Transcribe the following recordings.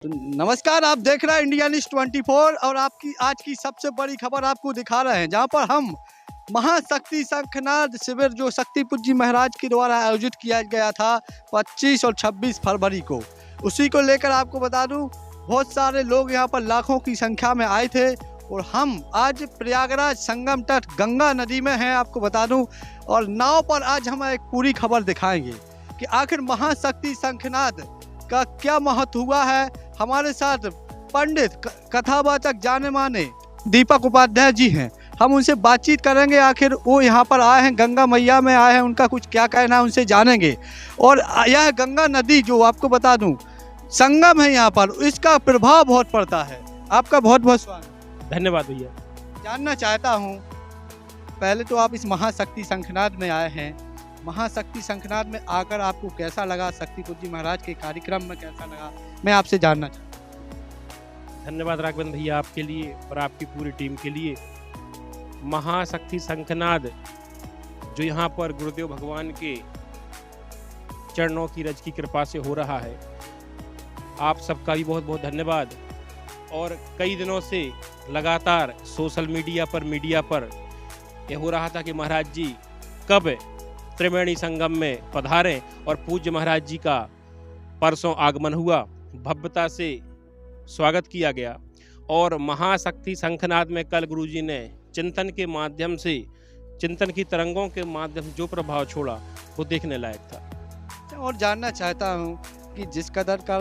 तो नमस्कार, आप देख रहे हैं इंडिया न्यूज़ 24 और आपकी आज की सबसे बड़ी खबर आपको दिखा रहे हैं, जहां पर हम महाशक्ति शंखनाद शिविर जो शक्तिपुर जी महाराज के द्वारा आयोजित किया गया था 25 और 26 फरवरी को, उसी को लेकर आपको बता दूं बहुत सारे लोग यहां पर लाखों की संख्या में आए थे। और हम आज प्रयागराज संगम तट गंगा नदी में हैं, आपको बता दूं, और नाव पर आज हम एक पूरी खबर दिखाएंगे कि आखिर महाशक्ति शंखनाद का क्या महत्व हुआ है। हमारे साथ पंडित कथावाचक जाने माने दीपक उपाध्याय जी हैं, हम उनसे बातचीत करेंगे। आखिर वो यहाँ पर आए हैं, गंगा मैया में आए हैं, उनका कुछ क्या कहना है उनसे जानेंगे। और यह गंगा नदी जो आपको बता दूं संगम है यहाँ पर, इसका प्रभाव बहुत पड़ता है। आपका बहुत बहुत स्वागत। धन्यवाद भैया। जानना चाहता हूँ, पहले तो आप इस महाशक्ति शंखनाद में आए हैं, महाशक्ति शंखनाद में आकर आपको कैसा लगा, शक्तिपुर जी महाराज के कार्यक्रम में कैसा लगा, मैं आपसे जानना चाहता हूँ। धन्यवाद राघवेंद्र भैया, आपके लिए और आपकी पूरी टीम के लिए। महाशक्ति शंखनाद जो यहाँ पर गुरुदेव भगवान के चरणों की रज की कृपा से हो रहा है, आप सबका भी बहुत बहुत धन्यवाद। और कई दिनों से लगातार सोशल मीडिया पर यह हो रहा था कि महाराज जी कब त्रिवेणी संगम में पधारें, और पूज्य महाराज जी का परसों आगमन हुआ, भव्यता से स्वागत किया गया। और महाशक्ति शंखनाद में कल गुरुजी ने चिंतन के माध्यम से, चिंतन की तरंगों के माध्यम से जो प्रभाव छोड़ा वो देखने लायक था। और जानना चाहता हूँ कि जिस कदर का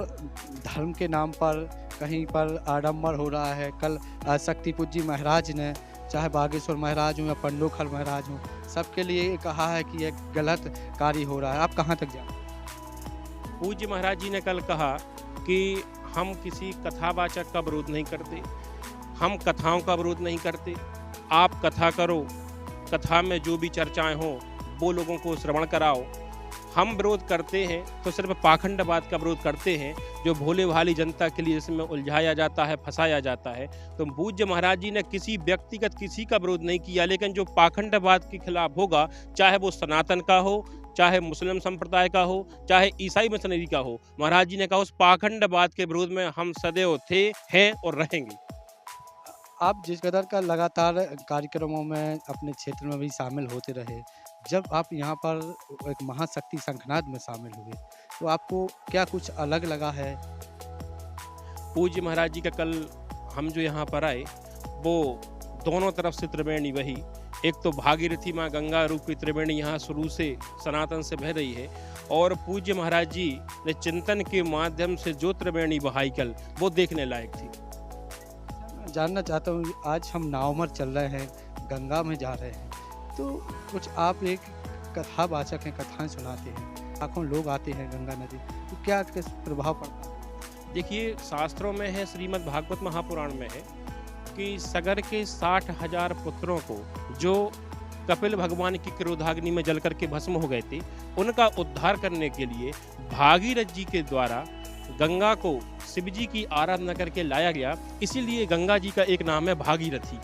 धर्म के नाम पर कहीं पर आडंबर हो रहा है, कल शक्तिपुर जी महाराज ने, चाहे बागेश्वर महाराज हों या पंडोखल महाराज हों, सबके लिए कहा है कि एक गलत कार्य हो रहा है। आप कहाँ तक जाएं? पूज्य महाराज जी ने कल कहा कि हम किसी कथावाचक का विरोध नहीं करते, हम कथाओं का विरोध नहीं करते। आप कथा करो, कथा में जो भी चर्चाएं हों वो लोगों को श्रवण कराओ। हम विरोध करते हैं तो सिर्फ पाखंडवाद का विरोध करते हैं, जो भोले भाली जनता के लिए इसमें उलझाया जाता है, फंसाया जाता है। तो पूज्य महाराज जी ने किसी व्यक्तिगत किसी का विरोध नहीं किया, लेकिन जो पाखंडवाद के खिलाफ होगा, चाहे वो सनातन का हो, चाहे मुस्लिम संप्रदाय का हो, चाहे ईसाई मिशनरी का हो, महाराज जी ने कहा उस पाखंडवाद के विरोध में हम सदैव थे, हैं और रहेंगे। आप जिस कदर का लगातार कार्यक्रमों में अपने क्षेत्र में भी शामिल होते रहे, जब आप यहाँ पर एक महाशक्ति शंखनाद में शामिल हुए तो आपको क्या कुछ अलग लगा है? पूज्य महाराज जी का कल हम जो यहाँ पर आए, वो दोनों तरफ से त्रिवेणी बही। एक तो भागीरथी माँ गंगा रूपी त्रिवेणी यहाँ शुरू से सनातन से बह रही है, और पूज्य महाराज जी ने चिंतन के माध्यम से जो त्रिवेणी बहाई कल, वो देखने लायक थी। जानना चाहता हूँ, आज हम नाव में चल रहे हैं, गंगा में जा रहे हैं, तो कुछ आप एक कथावाचक हैं, कथाएं सुनाते हैं, लाखों लोग आते हैं गंगा नदी, तो क्या किस प्रभाव पड़ता है? देखिए, शास्त्रों में है, श्रीमद् भागवत महापुराण में है कि सगर के 60,000 पुत्रों को जो कपिल भगवान की क्रोधाग्नि में जल करके भस्म हो गए थे, उनका उद्धार करने के लिए भागीरथ जी के द्वारा गंगा को शिवजी की आराधना करके लाया गया। इसीलिए गंगा जी का एक नाम है भागीरथी।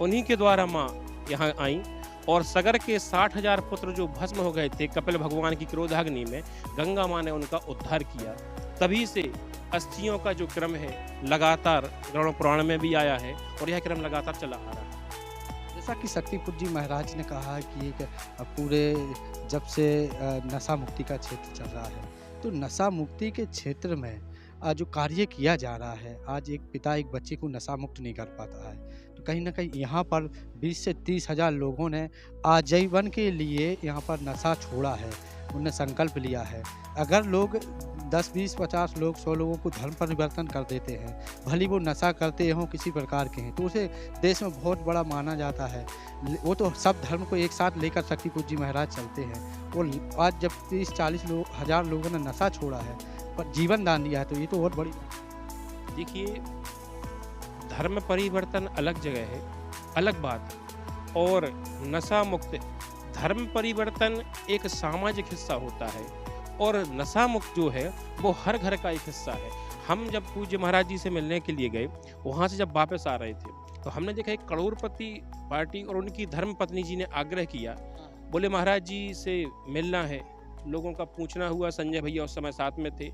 उन्हीं के द्वारा माँ यहाँ आई, और सगर के 60,000 पुत्र जो भस्म हो गए थे कपिल भगवान की क्रोधाग्नि में, गंगा माँ ने उनका उद्धार किया। तभी से अस्थियों का जो क्रम है लगातार गरुड़ पुराण में भी आया है, और यह क्रम लगातार चला आ रहा है। जैसा कि शक्तिपुर जी महाराज ने कहा कि एक पूरे जब से नशा मुक्ति का क्षेत्र चल रहा है, तो नशा मुक्ति के क्षेत्र में जो कार्य किया जा रहा है, आज एक पिता एक बच्चे को नशा मुक्त नहीं कर पाता है, तो कहीं ना कहीं यहाँ पर 20 से 30,000 लोगों ने आजीवन के लिए यहाँ पर नशा छोड़ा है, उन्हें संकल्प लिया है। अगर लोग 10, 20, 50 लोग 100 लोगों को धर्म परिवर्तन कर देते हैं, भले वो नशा करते हों किसी प्रकार के हैं, तो उसे देश में बहुत बड़ा माना जाता है। वो तो सब धर्म को एक साथ लेकर शक्तिपुर जी महाराज चलते हैं, और आज जब 30-40 हज़ार लोगों ने नशा छोड़ा है पर जीवन दान दिया है, तो ये तो बहुत बड़ी। देखिए, धर्म परिवर्तन अलग जगह है, अलग बात, और नशा मुक्त धर्म परिवर्तन एक सामाजिक हिस्सा होता है, और नशा मुक्त जो है वो हर घर का एक हिस्सा है। हम जब पूज्य महाराज जी से मिलने के लिए गए, वहाँ से जब वापस आ रहे थे, तो हमने देखा एक करोड़पति पार्टी और उनकी धर्म पत्नी जी ने आग्रह किया, बोले महाराज जी से मिलना है। लोगों का पूछना हुआ, संजय भैया उस समय साथ में थे,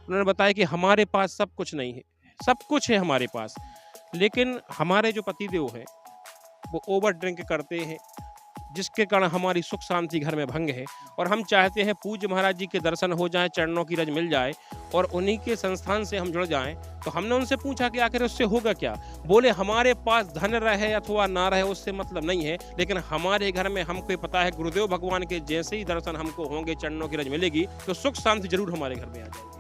उन्होंने बताया कि हमारे पास सब कुछ नहीं है, सब कुछ है हमारे पास, लेकिन हमारे जो पतिदेव हैं वो ओवर ड्रिंक करते हैं, जिसके कारण हमारी सुख शांति घर में भंग है। और हम चाहते हैं पूज्य महाराज जी के दर्शन हो जाएं, चरणों की रज मिल जाए और उन्हीं के संस्थान से हम जुड़ जाएं। तो हमने उनसे पूछा कि आखिर उससे होगा क्या? बोले हमारे पास धन रहे अथवा ना रहे उससे मतलब नहीं है, लेकिन हमारे घर में हमको पता है गुरुदेव भगवान के जैसे ही दर्शन हमको होंगे, चरणों की रज मिलेगी, तो सुख शांति जरूर हमारे घर में आ जाएगी।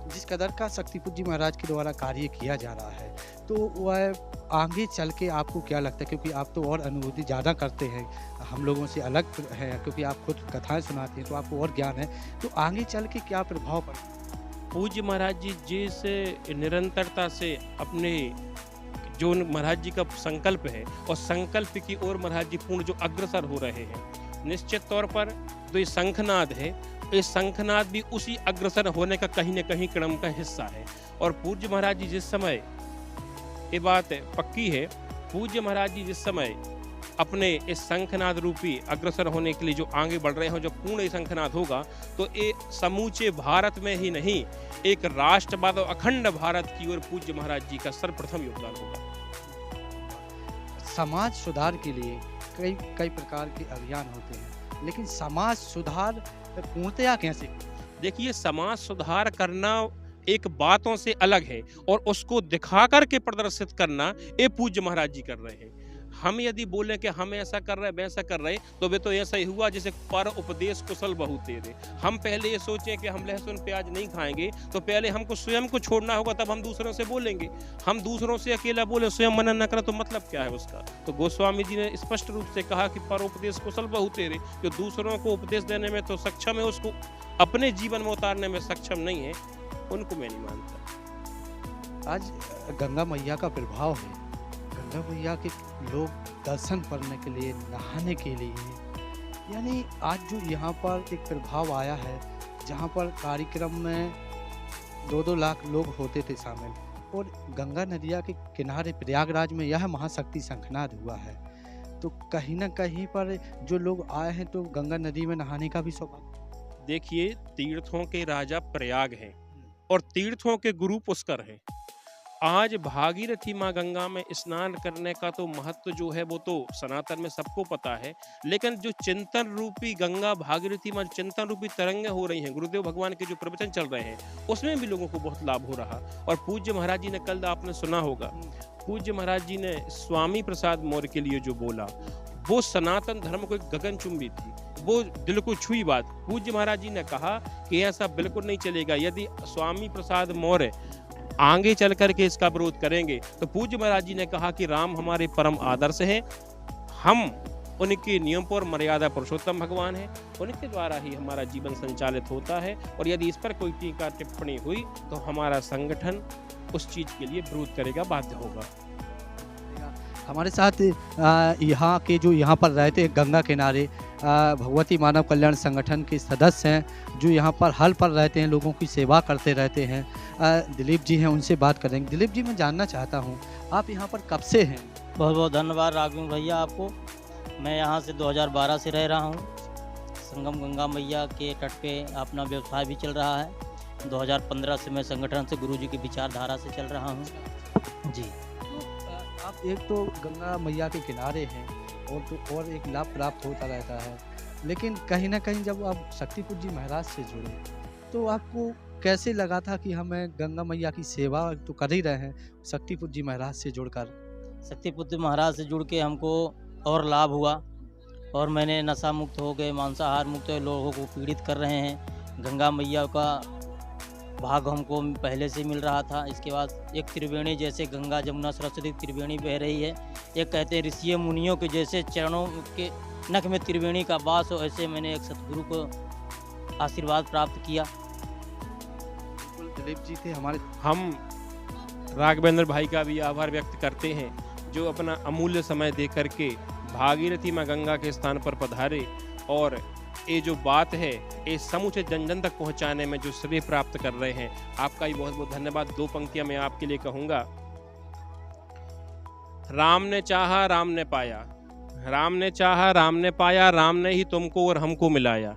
जिस कदर का शक्तिपुर जी महाराज के द्वारा कार्य किया जा रहा है, तो वह आगे चल के आपको क्या लगता है, क्योंकि आप तो और अनुभूति ज़्यादा करते हैं, हम लोगों से अलग है, क्योंकि आप खुद कथाएं सुनाते हैं तो आपको और ज्ञान है, तो आगे चल के क्या प्रभाव पड़ेगा? पूज्य महाराज जी जिस निरंतरता से अपने जो महाराज जी का संकल्प है और संकल्प की ओर महाराज जी पूर्ण जो अग्रसर हो रहे हैं, निश्चित तौर पर जो ये शंखनाद है, ये शंखनाद भी उसी अग्रसर होने का कहीं न कहीं क्रम का हिस्सा है। और पूज्य महाराज जी जिस समय, ये बात पक्की है, पूज्य महाराज जी जिस समय अपने इस शंखनाद रूपी अग्रसर होने के लिए जो आगे बढ़ रहे हो, जो पूर्ण शंखनाद होगा, तो ये समूचे भारत में ही नहीं, एक राष्ट्रवाद और अखंड भारत की ओर पूज्य महाराज जी का सर्वप्रथम योगदान होगा। समाज सुधार के लिए कई कई प्रकार के अभियान होते हैं, लेकिन समाज सुधार पूर्णतया कैसे? देखिए, समाज सुधार करना एक बातों से अलग है और उसको दिखा करके प्रदर्शित करना ये पूज्य महाराज जी कर रहे हैं। हम यदि बोलें कि हम ऐसा कर रहे वैसा कर रहे, तो वे तो ऐसा ही हुआ जैसे पर उपदेश कुशल बहु तेरे। हम पहले ये सोचें कि हम लहसुन प्याज नहीं खाएंगे, तो पहले हमको स्वयं को छोड़ना होगा, तब हम दूसरों से बोलेंगे। हम दूसरों से अकेला बोले, स्वयं मनन न करें, तो मतलब क्या है उसका? तो गोस्वामी जी ने स्पष्ट रूप से कहा कि पर उपदेश कुशल बहु तेरे। जो दूसरों को उपदेश देने में तो सक्षम है, उसको अपने जीवन में उतारने में सक्षम नहीं है, उनको मैं नहीं मानता। आज गंगा मैया का प्रभाव है, गंगा मैया के लोग दर्शन करने के लिए, नहाने के लिए, यानी आज जो यहाँ पर एक प्रभाव आया है, जहाँ पर कार्यक्रम में 2-2 लाख लोग होते थे शामिल, और गंगा नदिया के किनारे प्रयागराज में यह महाशक्ति शंखनाद हुआ है, तो कहीं ना कहीं पर जो लोग आए हैं तो गंगा नदी में नहाने का भी सौभाग्य। देखिए, तीर्थों के राजा प्रयाग हैं और तीर्थों के गुरु पुष्कर हैं। आज भागीरथी माँ गंगा में स्नान करने का तो महत्व जो है वो तो सनातन में सबको पता है, लेकिन जो चिंतन रूपी गंगा भागीरथी माँ चिंतन रूपी तरंगें हो रही हैं, गुरुदेव भगवान के जो प्रवचन चल रहे हैं, उसमें भी लोगों को बहुत लाभ हो रहा। और पूज्य महाराज जी ने कल आपने सुना होगा, पूज्य महाराज जी ने स्वामी प्रसाद मौर्य के लिए जो बोला, वो सनातन धर्म को एक गगनचुंबी थी, वो दिल को छुई बात। पूज्य महाराज जी ने कहा कि ऐसा बिल्कुल नहीं चलेगा, यदि स्वामी प्रसाद मौर्य आगे चल करके इसका विरोध करेंगे, तो पूज्य महाराज जी ने कहा कि राम हमारे परम आदर्श हैं, हम उनके नियम पर मर्यादा पुरुषोत्तम भगवान हैं, उनके द्वारा ही हमारा जीवन संचालित होता है, और यदि इस पर कोई टीका टिप्पणी हुई तो हमारा संगठन उस चीज के लिए विरोध करेगा, बाध्य होगा। हमारे साथ यहाँ के जो यहाँ पर रहते हैं गंगा किनारे भगवती मानव कल्याण संगठन के सदस्य हैं, जो यहाँ पर हल पर रहते हैं, लोगों की सेवा करते रहते हैं, दिलीप जी हैं, उनसे बात करेंगे। दिलीप जी, मैं जानना चाहता हूँ आप यहाँ पर कब से हैं? बहुत बहुत धन्यवाद राघवेंद्र भैया आपको। मैं यहाँ से 2012 से रह रहा हूँ। संगम गंगा मैया के तट पे अपना व्यवसाय भी चल रहा है। 2015 से मैं संगठन से गुरुजी की विचारधारा से चल रहा हूँ जी। तो आप एक तो गंगा मैया के किनारे हैं और एक लाभ प्राप्त होता रहता है, लेकिन कहीं ना कहीं जब आप शक्तिपुर जी महाराज से जुड़े तो आपको कैसे लगा था कि हमें गंगा मैया की सेवा तो कर ही रहे हैं, शक्तिपुर जी महाराज से जुड़कर? शक्तिपुर जी महाराज से जुड़ के हमको और लाभ हुआ, और मैंने नशा मुक्त हो गए, मांसाहार मुक्त हो, लोगों को पीड़ित कर रहे हैं। गंगा मैया का भाग हमको पहले से मिल रहा था। इसके बाद एक त्रिवेणी जैसे गंगा जमुना सरस्वती त्रिवेणी बह रही है। एक कहते हैं ऋषियों मुनियों के जैसे चरणों के नख में त्रिवेणी का वास हो, ऐसे मैंने एक सतगुरु को आशीर्वाद प्राप्त किया। दिलीप जी थे हमारे। हम राघवेंद्र भाई का भी आभार व्यक्त करते हैं, जो अपना अमूल्य समय दे करके भागीरथी माँ गंगा के स्थान पर पधारे और ये जो बात है ये समूचे जन जन तक पहुंचाने में जो श्रेय प्राप्त कर रहे हैं। आपका भी बहुत बहुत धन्यवाद। 2 पंक्तियां मैं आपके लिए कहूंगा। राम ने चाहा राम ने पाया, राम ने चाहा राम ने पाया, राम ने ही तुमको और हमको मिलाया।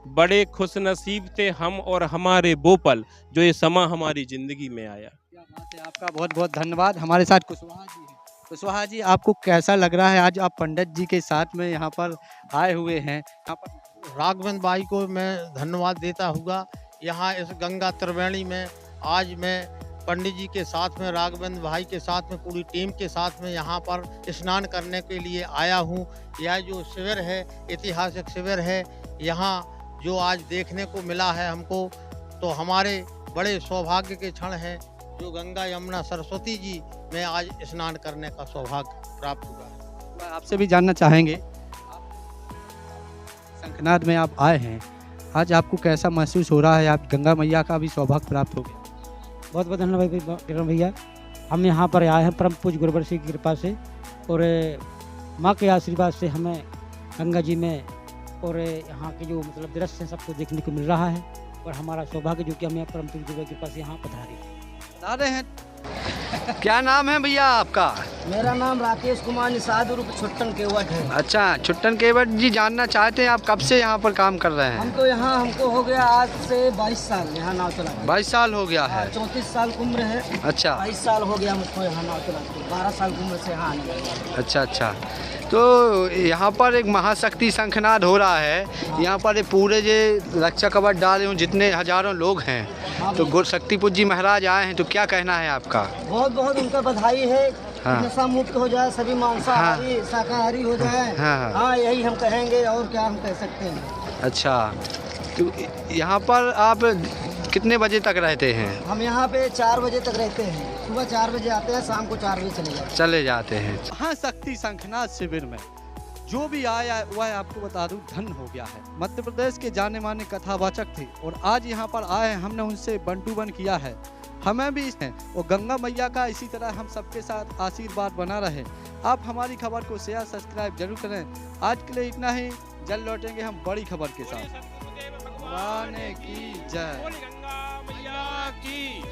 बड़े खुश नसीब थे हम और हमारे वो पल जो ये समा हमारी ज़िंदगी में आया। क्या बात है, आपका बहुत बहुत धन्यवाद। हमारे साथ कुशवाहा जी हैं। कुशवाहा जी, आपको कैसा लग रहा है आज आप पंडित जी के साथ में यहाँ पर आए हुए हैं? यहाँ पर राघवेंद्र भाई को मैं धन्यवाद देता हुआ यहाँ इस गंगा त्रिवेणी में आज मैं पंडित जी के साथ में राघवेंद्र भाई के साथ में पूरी टीम के साथ में यहाँ पर स्नान करने के लिए आया हूँ। यह जो शिविर है ऐतिहासिक शिविर है, यहाँ जो आज देखने को मिला है हमको तो हमारे बड़े सौभाग्य के क्षण हैं जो गंगा यमुना सरस्वती जी में आज स्नान करने का सौभाग्य प्राप्त हुआ है। मैं आपसे भी जानना चाहेंगे, शंखनाद में आप आए हैं, आज आपको कैसा महसूस हो रहा है? आप गंगा मैया का भी सौभाग्य प्राप्त हो गया। बहुत बहुत धन्यवाद किरण भैया। हम यहाँ पर आए हैं परम पूज्य गुरुवर सिंह की कृपा से और माँ के आशीर्वाद से हमें गंगा जी में और यहाँ के जो मतलब दृश्य हैं सबको देखने को मिल रहा है और हमारा सौभाग्य जो कि हमें परम पूज्य गुरुवर की कृपा से यहाँ पधारे बता रहे हैं। क्या नाम है भैया आपका? मेरा नाम राकेश कुमार निषाद उर्फ छुट्टन केवट है। अच्छा, छुट्टन केवट जी, जानना चाहते हैं आप कब से यहाँ पर काम कर रहे हम हैं? तो यहाँ हमको हो गया आज से 22 साल यहाँ नाव चलाते। 22 साल हो गया है। 34 साल की उम्र है। अच्छा 22 साल हो गया मुझको यहाँ नाव चलाते। 12 साल की उम्र से यहाँ आने लगे। अच्छा अच्छा, तो यहाँ पर एक महाशक्ति शंखनाद हो रहा है। यहाँ पर ये पूरे जो रक्षा कवच डाले हुए जितने हजारों लोग हैं, तो गुरु शक्तिपुर जी महाराज आए हैं, तो क्या कहना है आपका? बहुत बहुत उनका बधाई है। हाँ। नशा मुक्त हो जाए, सभी मांसाहारी शाकाहारी हो जाए। हाँ। हाँ यही हम कहेंगे और क्या हम कह सकते हैं। अच्छा, तो यहाँ पर आप कितने बजे तक रहते हैं? हम यहाँ पे 4 बजे तक रहते हैं। सुबह 4 बजे आते हैं, शाम को 4 बजे चले जाते हैं। महाशक्ति शंखनाद शिविर में जो भी आया वह आपको बता दूं धन हो गया है। मध्य प्रदेश के जाने माने कथावाचक थे और आज यहाँ पर आए हैं, हमने उनसे बंटूबन किया है। हमें भी इस और गंगा मैया का इसी तरह हम सबके साथ आशीर्वाद बना रहे। आप हमारी खबर को शेयर सब्सक्राइब जरूर करें। आज के लिए इतना ही, जल्द लौटेंगे हम बड़ी खबर के साथ। भगवान की जय। गंगा मैया की